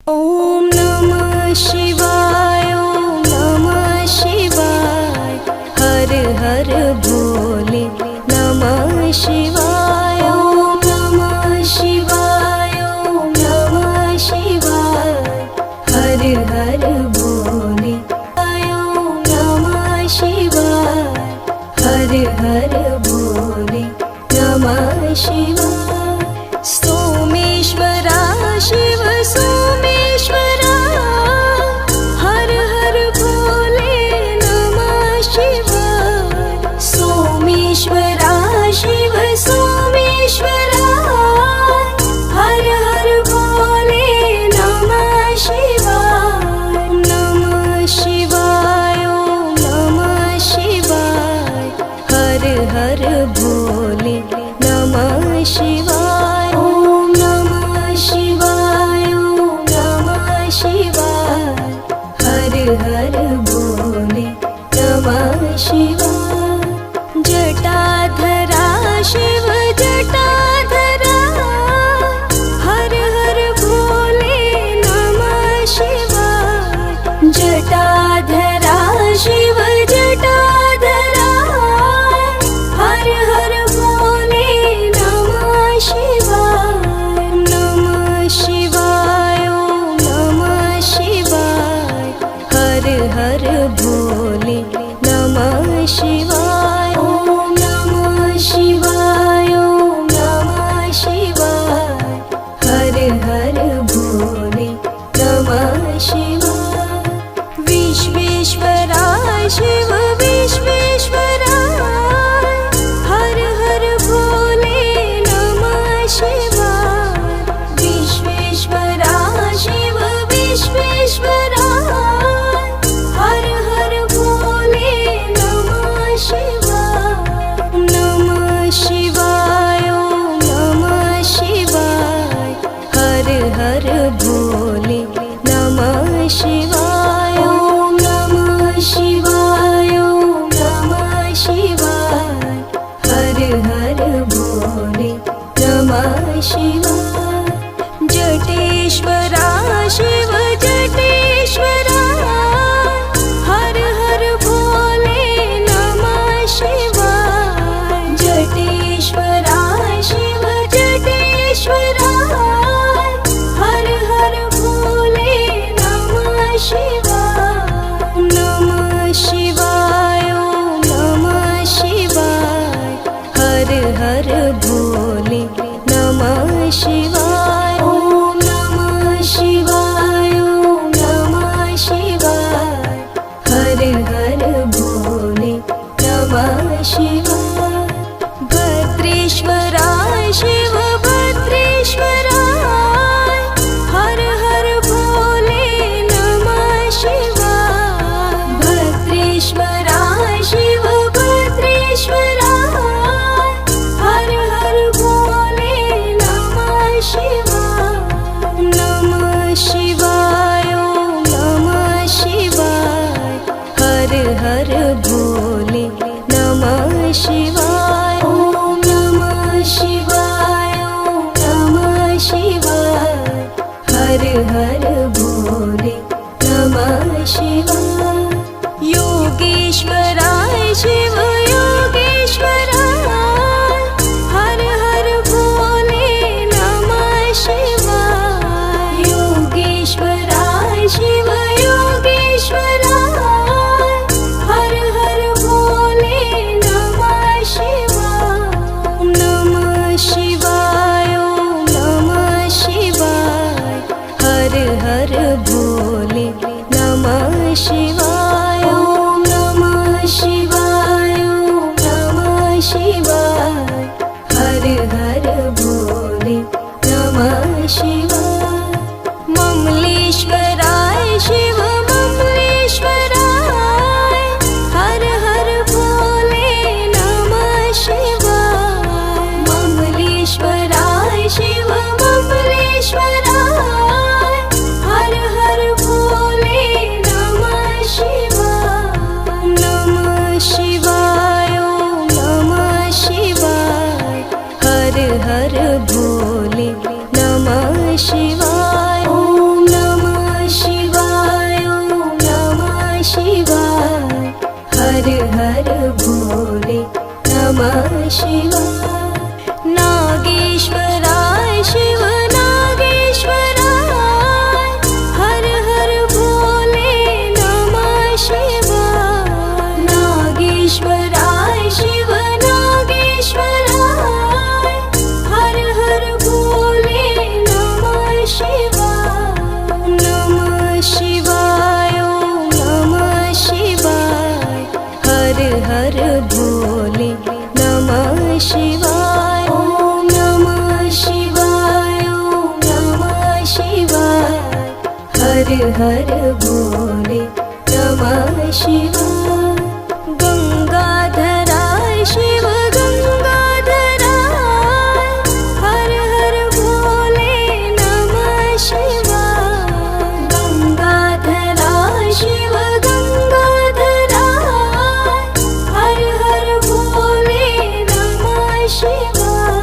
ॐ नमः शिवाय, ॐ नमः शिवाय। हर हर भोले नमः शिवाय, ॐ नमः शिवाय, ॐ नमः शिवाय। हर हर भोले ॐ नमः शिवाय। हर हर भोले नमः शिवाय। सोमेश्वरा शिव सोमेश्वरा, हर हर भोले नमः शिवाय। सोमेश्वरा शिव सोमेश्वरा, हर हर भोले नमः शिवाय। नमः शिवाय, ॐ नमः शिवाय। हर हर भोले नमः शिवाय, ॐ नमः शिवाय, ॐ नमः शिवाय। हर हर भोले नमः शिवाय। जटाधरा शिव जटाधरा, हर हर भोले नमः शिवाय। जटाधरा शिव जटाधरा, हर हर भोले नमः शिवाय। नमः शिवाय, ॐ नमः शिवाय। हर हर भोले नमः शिवाय, ॐ नमः शिवाय, ॐ नमः शिवाय। हर हर भोले नमः शिवाय। विश्वेश्वरा शिव विश्वेश्वरा, हर हर भोले नमः शिवाय। विश्वेश्वरा शिव विश्वेश्वरा, हर हर भोले नमः शिवाय। नमः शिवाय, ॐ नमः शिवाय। हर हर भोले नमः शिवाय, ॐ नमः शिवाय, ॐ नमः शिवाय। हर हर भोले नमः शिवाय। जटेश्वरा शिव जटेश्वरा, हर हर भोले नमः शिवाय। जटेश्वरा शिव जटेश्वरा, हर हर भोले नमः शिवाय। नमः शिवाय, ॐ नमः शिवाय। हर हर भोले नमः शिवाय, ॐ नमः शिवाय, ॐ नमः शिवाय। हर हर भोले नमः शिवाय। भद्रेश्वरा शिव भद्रेश्वरा, हर हर भोले नमः शिवाय। भद्रेश्वरा शिव भद्रेश्वरा, हर हर भोले नमः शिवाय। नमः शिवाय, ॐ नमः शिवाय। हर हर भोले नमः शिवाय, ॐ नमः शिवाय, ॐ नमः शिवाय। हर हर भोले नमः शिवाय। योगेश्वरा शिव योगेश्वरा, हर हर भोले नमः शिवाय। योगेश्वरा शिव योगेश्वरा, हर हर भोले नमः शिवाय। नमः शिवाय, ॐ नमः शिवाय। हर हर भोले नमः शिवाय, ॐ नमः शिवाय, हर हर भोले नमः शिवाय। गंगाधराय शिव गंगाधराय, हर हर भोले नमः शिवाय। गंगाधराय शिव गंगाधराय, हर हर भोले नमः शिवाय।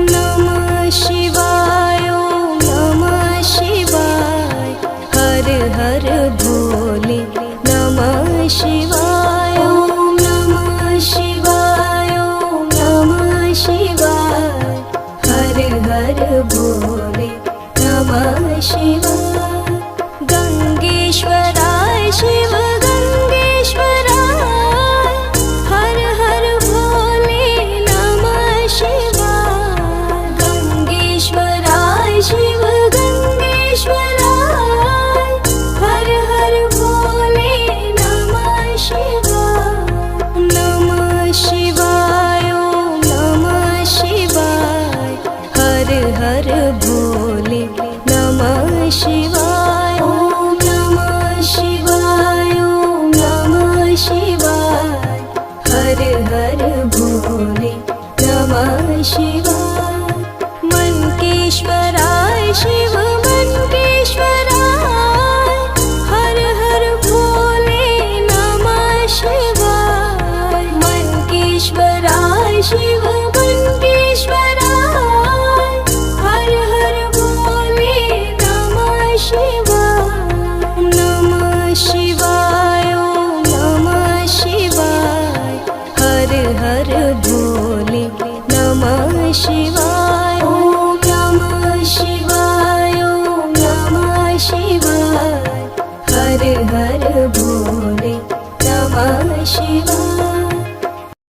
नमः शिवाय ओम नमः शिवाय, हर हर भोले नमः शिवाय। ओम नमः शिवाय ओम नमः शिवाय, हर हर भोले नमः शिवाय। गंगेश्वराय शिव गंगेश्वराय, हर हर भोले नमः शिवाय। गंगेश्वराय शिव गंगेश्वराय, हर हर भोले नमः शिवाय। नमः शिवाय ओम नमः शिवाय, हर हर भोले नमः शिवाय। ओम नमः शिवाय ओम नमः शिवाय, हर हर भोले नमः शिवाय। मनकेश्वराय